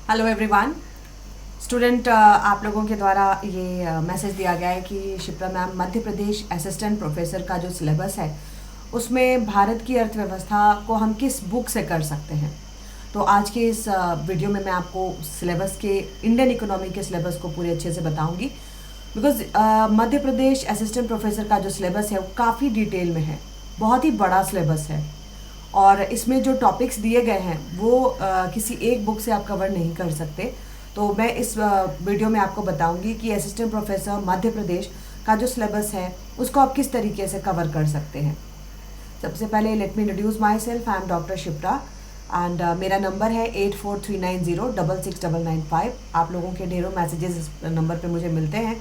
Hello everyone. Student, आप लोगों के द्वारा ये मैसेज दिया गया है कि Shipra ma'am, Madhya Pradesh assistant professor का जो सिलेबस है उसमें भारत की अर्थव्यवस्था को हम किस बुक से कर सकते हैं। तो आज के इस वीडियो में मैं आपको सिलेबस के, इंडियन इकोनॉमी के सिलेबस को पूरे अच्छे से बताऊंगी। Because Madhya Pradesh assistant professor का जो सिलेबस है वो काफ़ी डिटेल में है, बहुत ही बड़ा सिलेबस है और इसमें जो टॉपिक्स दिए गए हैं वो किसी एक बुक से आप कवर नहीं कर सकते। तो मैं इस वीडियो में आपको बताऊंगी कि असिस्टेंट प्रोफेसर मध्य प्रदेश का जो सिलेबस है उसको आप किस तरीके से कवर कर सकते हैं। सबसे पहले let me introduce my self. I am doctor Shipra and मेरा नंबर है 8439066995। आप लोगों के ढेरों मैसेजेस इस नंबर पे मुझे मिलते हैं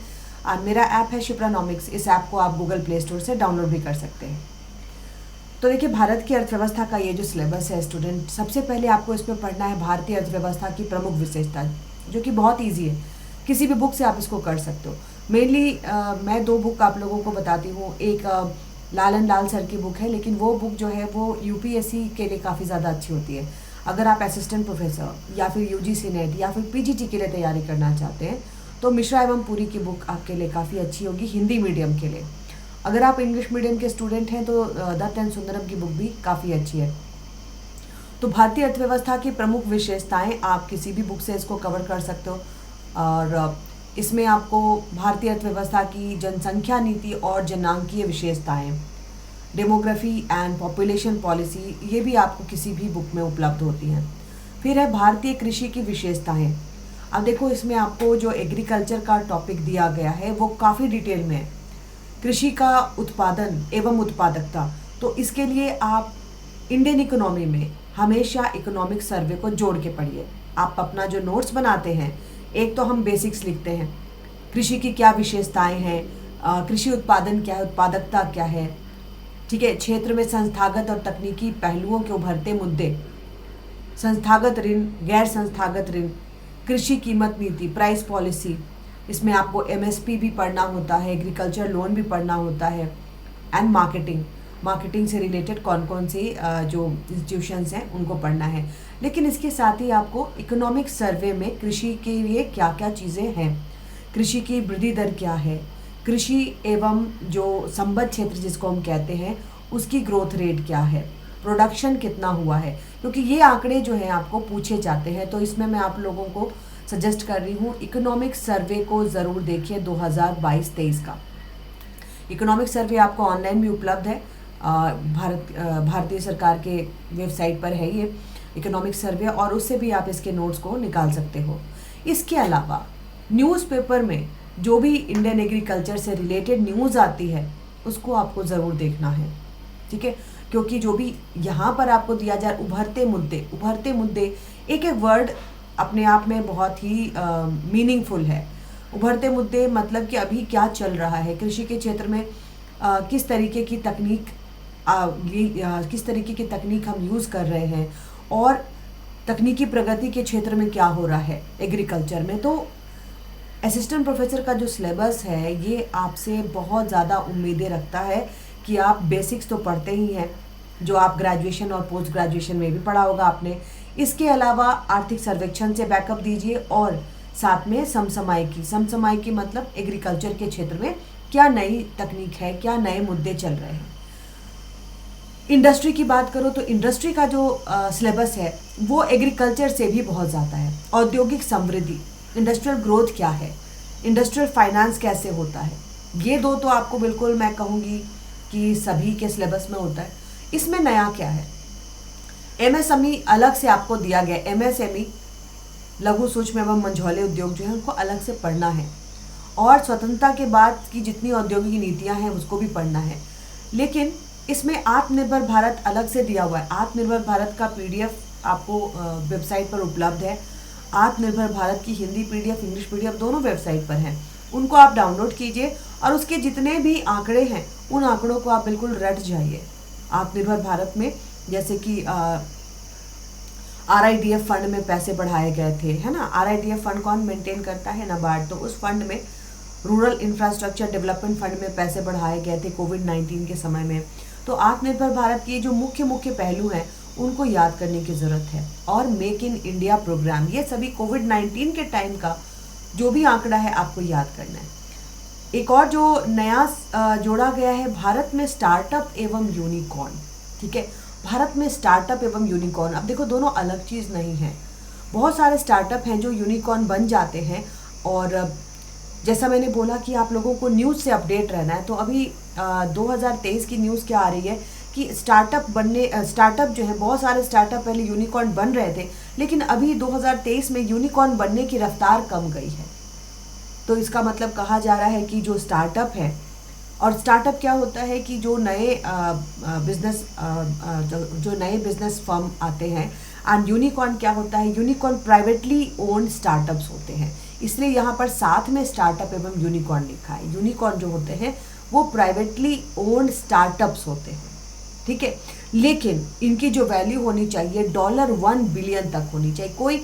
और मेरा ऐप है शिप्रानॉमिक्स। इस ऐप को आप गूगल प्ले स्टोर से डाउनलोड भी कर सकते हैं। तो देखिए, भारत की अर्थव्यवस्था का ये जो सिलेबस है स्टूडेंट, सबसे पहले आपको इसमें पढ़ना है भारतीय अर्थव्यवस्था की प्रमुख विशेषता, जो कि बहुत इजी है, किसी भी बुक से आप इसको कर सकते हो। मेनली मैं दो बुक आप लोगों को बताती हूँ। एक लालन लाल सर की बुक है, लेकिन वो बुक जो है वो यूपीएससी के लिए काफ़ी ज़्यादा अच्छी होती है। अगर आप असिस्टेंट प्रोफेसर या फिर यूजीसी नेट या फिर पीजीटी के लिए तैयारी करना चाहते हैं तो मिश्रा एवं पुरी की बुक आपके लिए काफ़ी अच्छी होगी, हिंदी मीडियम के लिए। अगर आप इंग्लिश मीडियम के स्टूडेंट हैं तो दत्त एंड सुंदरम की बुक भी काफ़ी अच्छी है। तो भारतीय अर्थव्यवस्था की प्रमुख विशेषताएं, आप किसी भी बुक से इसको कवर कर सकते हो। और इसमें आपको भारतीय अर्थव्यवस्था की जनसंख्या नीति और जनांकीय विशेषताएं, डेमोग्राफी एंड पॉपुलेशन पॉलिसी, ये भी आपको किसी भी बुक में उपलब्ध होती हैं। फिर है भारतीय कृषि की विशेषताएं। अब देखो, इसमें आपको जो एग्रीकल्चर का टॉपिक दिया गया है वो काफ़ी डिटेल में है। कृषि का उत्पादन एवं उत्पादकता, तो इसके लिए आप इंडियन इकोनॉमी में हमेशा इकोनॉमिक सर्वे को जोड़ के पढ़िए। आप अपना जो नोट्स बनाते हैं, एक तो हम बेसिक्स लिखते हैं, कृषि की क्या विशेषताएं हैं, कृषि उत्पादन क्या है, उत्पादकता क्या है, ठीक है, क्षेत्र में संस्थागत और तकनीकी पहलुओं के उभरते मुद्दे, संस्थागत ऋण, गैर संस्थागत ऋण, कृषि कीमत नीति, प्राइस पॉलिसी। इसमें आपको एमएसपी भी पढ़ना होता है, एग्रीकल्चर लोन भी पढ़ना होता है, एंड मार्केटिंग, मार्केटिंग से रिलेटेड कौन कौन सी जो इंस्टीट्यूशंस हैं उनको पढ़ना है। लेकिन इसके साथ ही आपको इकोनॉमिक सर्वे में कृषि के लिए क्या क्या चीज़ें हैं, कृषि की वृद्धि दर क्या है, कृषि एवं जो संबद्ध क्षेत्र जिसको हम कहते हैं उसकी ग्रोथ रेट क्या है, प्रोडक्शन कितना हुआ है, क्योंकि ये आंकड़े जो हैं आपको पूछे जाते हैं। तो इसमें मैं आप लोगों को सजेस्ट कर रही हूँ, इकोनॉमिक सर्वे को ज़रूर देखिए 2022-23 का। इकोनॉमिक सर्वे आपको ऑनलाइन भी उपलब्ध है, भारतीय सरकार के वेबसाइट पर है ये इकोनॉमिक सर्वे, और उससे भी आप इसके नोट्स को निकाल सकते हो। इसके अलावा न्यूज़पेपर में जो भी इंडियन एग्रीकल्चर से रिलेटेड न्यूज़ आती है उसको आपको ज़रूर देखना है, ठीक है, क्योंकि जो भी यहाँ पर आपको दिया जाए, उभरते मुद्दे, एक एक वर्ड अपने आप में बहुत ही मीनिंगफुल है। उभरते मुद्दे मतलब कि अभी क्या चल रहा है कृषि के क्षेत्र में, किस तरीके की तकनीक हम यूज़ कर रहे हैं, और तकनीकी प्रगति के क्षेत्र में क्या हो रहा है एग्रीकल्चर में। तो असिस्टेंट प्रोफेसर का जो सिलेबस है ये आपसे बहुत ज़्यादा उम्मीदें रखता है कि आप बेसिक्स तो पढ़ते ही हैं, जो आप ग्रेजुएशन और पोस्ट ग्रेजुएशन में भी पढ़ा होगा आपने। इसके अलावा आर्थिक सर्वेक्षण से बैकअप दीजिए, और साथ में समसामयिकी मतलब एग्रीकल्चर के क्षेत्र में क्या नई तकनीक है, क्या नए मुद्दे चल रहे हैं। इंडस्ट्री की बात करो तो इंडस्ट्री का जो सिलेबस है वो एग्रीकल्चर से भी बहुत ज़्यादा है। औद्योगिक समृद्धि, इंडस्ट्रियल ग्रोथ क्या है, इंडस्ट्रियल फाइनेंस कैसे होता है, ये दो तो आपको बिल्कुल मैं कहूँगी कि सभी के सिलेबस में होता है। इसमें नया क्या है, एमएसएमई अलग से आपको दिया गया। एमएसएमई, लघु सूक्ष्म एवं मझौले उद्योग जो है उनको अलग से पढ़ना है, और स्वतंत्रता के बाद की जितनी औद्योगिक नीतियां हैं उसको भी पढ़ना है। लेकिन इसमें आत्मनिर्भर भारत अलग से दिया हुआ है। आत्मनिर्भर भारत का पीडीएफ आपको वेबसाइट पर उपलब्ध है। आत्मनिर्भर भारत की हिंदी पीडीएफ, इंग्लिश पीडीएफ दोनों वेबसाइट पर हैं, उनको आप डाउनलोड कीजिए और उसके जितने भी आंकड़े हैं उन आंकड़ों को आप बिल्कुल रट जाइए। आत्मनिर्भर भारत में जैसे कि आरआईडीएफ फंड में पैसे बढ़ाए गए थे, है ना। आरआईडीएफ फंड कौन मेंटेन करता है, नाबार्ड। तो उस फंड में रूरल इंफ्रास्ट्रक्चर डेवलपमेंट फंड में पैसे बढ़ाए गए थे कोविड-19 के समय में। तो आत्मनिर्भर भारत की जो मुख्य पहलू हैं उनको याद करने की ज़रूरत है। और मेक इन इंडिया प्रोग्राम, ये सभी कोविड-19 के टाइम का जो भी आंकड़ा है आपको याद करना है। एक और जो नया जोड़ा गया है, भारत में स्टार्टअप एवं यूनिकॉर्न। ठीक है, भारत में स्टार्टअप एवं यूनिकॉर्न, अब देखो दोनों अलग चीज़ नहीं है। बहुत सारे स्टार्टअप हैं जो यूनिकॉर्न बन जाते हैं, और जैसा मैंने बोला कि आप लोगों को न्यूज़ से अपडेट रहना है। तो अभी 2023 की न्यूज़ क्या आ रही है कि स्टार्टअप जो है, बहुत सारे स्टार्टअप पहले यूनिकॉर्न बन रहे थे, लेकिन अभी 2023 में यूनिकॉर्न बनने की रफ्तार कम गई है। तो इसका मतलब कहा जा रहा है कि जो स्टार्टअप है, और स्टार्टअप क्या होता है कि जो नए बिजनेस फर्म आते हैं, एंड यूनिकॉर्न क्या होता है, यूनिकॉर्न प्राइवेटली ओन्ड स्टार्टअप्स होते हैं। इसलिए यहाँ पर साथ में स्टार्टअप एवं यूनिकॉर्न लिखा है। यूनिकॉर्न जो होते हैं वो प्राइवेटली ओन्ड स्टार्टअप्स होते हैं। ठीक है, लेकिन इनकी जो वैल्यू होनी चाहिए $1 बिलियन तक होनी चाहिए। कोई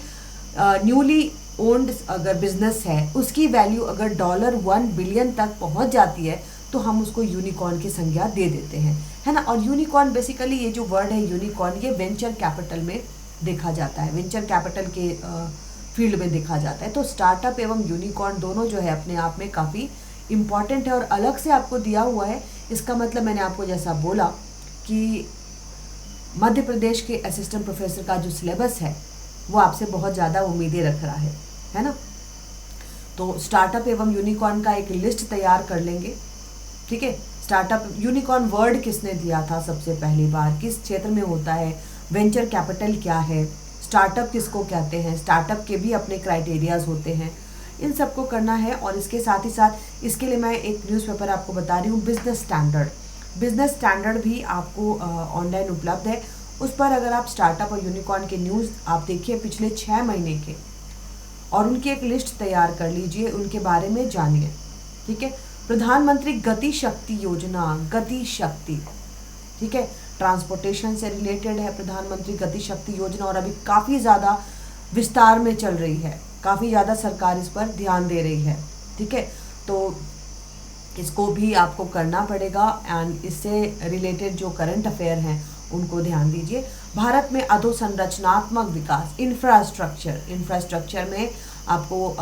न्यूली ओन्ड अगर बिजनेस है, उसकी वैल्यू अगर $1 बिलियन तक पहुंच जाती है तो हम उसको यूनिकॉर्न की संज्ञा दे देते हैं, है ना। और यूनिकॉर्न बेसिकली, ये जो वर्ड है यूनिकॉर्न, ये वेंचर कैपिटल में देखा जाता है, वेंचर कैपिटल के फील्ड में देखा जाता है। तो स्टार्टअप एवं यूनिकॉर्न दोनों जो है अपने आप में काफ़ी इम्पॉर्टेंट है और अलग से आपको दिया हुआ है। इसका मतलब मैंने आपको जैसा बोला कि मध्य प्रदेश के असिस्टेंट प्रोफेसर का जो सिलेबस है वो आपसे बहुत ज़्यादा उम्मीदें रख रहा है ना। तो स्टार्टअप एवं यूनिकॉर्न का एक लिस्ट तैयार कर लेंगे। ठीक है, स्टार्टअप यूनिकॉर्न वर्ड किसने दिया था सबसे पहली बार, किस क्षेत्र में होता है, वेंचर कैपिटल क्या है, स्टार्टअप किसको कहते हैं, स्टार्टअप के भी अपने क्राइटेरियाज होते हैं, इन सबको करना है। और इसके साथ ही साथ इसके लिए मैं एक न्यूज़पेपर आपको बता रही हूँ, बिजनेस स्टैंडर्ड भी आपको ऑनलाइन उपलब्ध है। उस पर अगर आप स्टार्टअप और यूनिकॉर्न के न्यूज़ आप देखिए पिछले 6 महीने के, और उनकी एक लिस्ट तैयार कर लीजिए, उनके बारे में जानिए। ठीक है, प्रधानमंत्री गति शक्ति योजना, गति शक्ति, ठीक है, ट्रांसपोर्टेशन से रिलेटेड है प्रधानमंत्री गति शक्ति योजना, और अभी काफ़ी ज़्यादा विस्तार में चल रही है, काफ़ी ज़्यादा सरकार इस पर ध्यान दे रही है। ठीक है, तो इसको भी आपको करना पड़ेगा, एंड इससे रिलेटेड जो करंट अफेयर हैं उनको ध्यान दीजिए। भारत में अधोसंरचनात्मक विकास, इंफ्रास्ट्रक्चर में आपको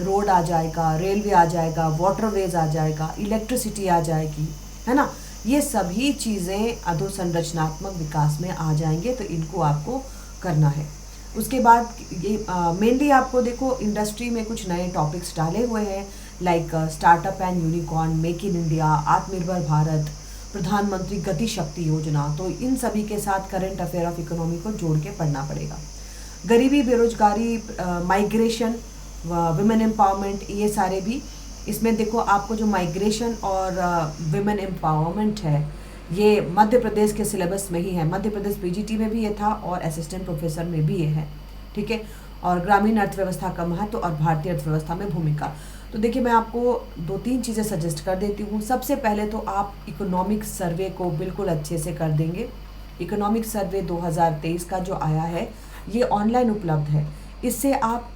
रोड आ जाएगा, रेलवे आ जाएगा, वाटरवेज आ जाएगा, इलेक्ट्रिसिटी आ जाएगी, है ना। ये सभी चीज़ें अधोसंरचनात्मक विकास में आ जाएंगे, तो इनको आपको करना है। उसके बाद ये मेनली आपको देखो इंडस्ट्री में कुछ नए टॉपिक्स डाले हुए हैं, like startup and unicorn, make in India, आत्मनिर्भर भारत, प्रधानमंत्री गति शक्ति योजना। तो इन सभी के साथ करंट अफेयर ऑफ इकोनॉमी को जोड़ के पढ़ना पड़ेगा। गरीबी, बेरोजगारी, माइग्रेशन, वुमेन एम्पावरमेंट, ये सारे भी इसमें देखो। आपको जो माइग्रेशन और वुमेन एम्पावरमेंट है ये मध्य प्रदेश के सिलेबस में ही है, मध्य प्रदेश पीजीटी में भी ये था और असिस्टेंट प्रोफेसर में भी ये है। ठीक है, और ग्रामीण अर्थव्यवस्था का महत्व और भारतीय अर्थव्यवस्था में भूमिका। तो देखिए मैं आपको 2-3 चीज़ें सजेस्ट कर देती हूँ। सबसे पहले तो आप इकोनॉमिक सर्वे को बिल्कुल अच्छे से कर देंगे। इकोनॉमिक सर्वे 2023 का जो आया है ये ऑनलाइन उपलब्ध है। इससे आप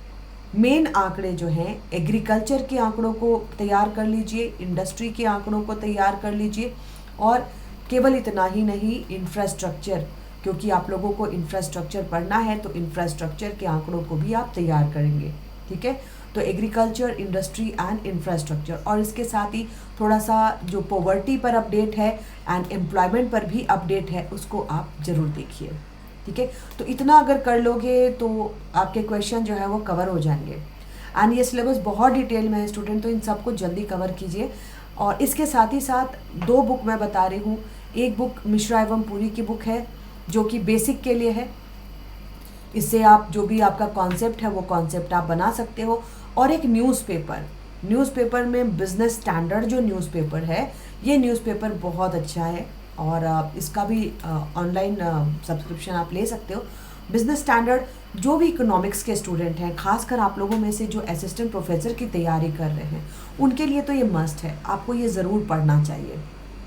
मेन आंकड़े जो हैं, एग्रीकल्चर के आंकड़ों को तैयार कर लीजिए, इंडस्ट्री के आंकड़ों को तैयार कर लीजिए, और केवल इतना ही नहीं, इंफ्रास्ट्रक्चर, क्योंकि आप लोगों को इंफ्रास्ट्रक्चर पढ़ना है तो इंफ्रास्ट्रक्चर के आंकड़ों को भी आप तैयार करेंगे। ठीक है, तो एग्रीकल्चर, इंडस्ट्री एंड इंफ्रास्ट्रक्चर, और इसके साथ ही थोड़ा सा जो पॉवर्टी पर अपडेट है एंड एम्प्लॉयमेंट पर भी अपडेट है उसको आप ज़रूर देखिए। ठीक है, तो इतना अगर कर लोगे तो आपके क्वेश्चन जो है वो कवर हो जाएंगे। एंड ये सिलेबस बहुत डिटेल में है स्टूडेंट, तो इन सबको जल्दी कवर कीजिए। और इसके साथ ही साथ 2 बुक मैं बता रही हूँ। एक बुक मिश्रा एवं पुरी की बुक है जो कि बेसिक के लिए है, इससे आप जो भी आपका कॉन्सेप्ट है वो कॉन्सेप्ट आप बना सकते हो। और एक न्यूज़पेपर में बिजनेस स्टैंडर्ड जो न्यूज़पेपर है, ये न्यूज़पेपर बहुत अच्छा है और इसका भी ऑनलाइन सब्सक्रिप्शन आप ले सकते हो। बिजनेस स्टैंडर्ड जो भी इकोनॉमिक्स के स्टूडेंट हैं, खासकर आप लोगों में से जो असिस्टेंट प्रोफेसर की तैयारी कर रहे हैं, उनके लिए तो ये मस्ट है, आपको ये ज़रूर पढ़ना चाहिए।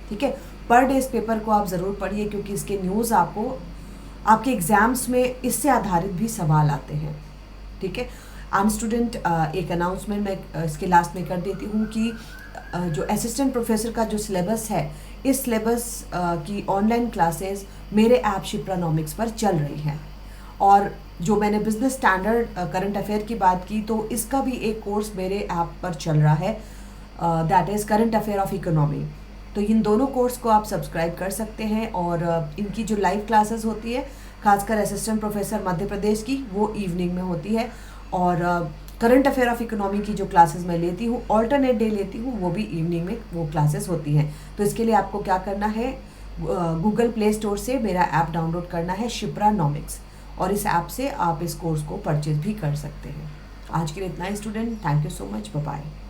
ठीक है, पर डे इस पेपर को आप ज़रूर पढ़िए, क्योंकि इसके न्यूज़ आपको आपके एग्ज़ाम्स में इससे आधारित भी सवाल आते हैं। ठीक है, स्टूडेंट एक अनाउंसमेंट मैं इसके लास्ट में कर देती हूँ कि जो असिस्टेंट प्रोफेसर का जो सिलेबस है, इस सिलेबस की ऑनलाइन क्लासेस मेरे ऐप शिप्रानॉमिक्स पर चल रही हैं। और जो मैंने बिजनेस स्टैंडर्ड करंट अफेयर की बात की, तो इसका भी एक कोर्स मेरे ऐप पर चल रहा है, that is current affair of economy. तो इन दोनों कोर्स को आप सब्सक्राइब कर सकते हैं। और इनकी जो लाइव क्लासेस होती है, खासकर असिस्टेंट प्रोफेसर मध्य प्रदेश की, वो इवनिंग में होती है। और करंट अफेयर ऑफ इकोनॉमी की जो क्लासेस मैं लेती हूँ, ऑल्टरनेट डे लेती हूँ, वो भी इवनिंग में वो क्लासेस होती हैं। तो इसके लिए आपको क्या करना है, गूगल प्ले स्टोर से मेरा ऐप डाउनलोड करना है, शिप्रानॉमिक्स, और इस ऐप से आप इस कोर्स को परचेज भी कर सकते हैं। आज के लिए इतना ही student, thank you so much, bye bye.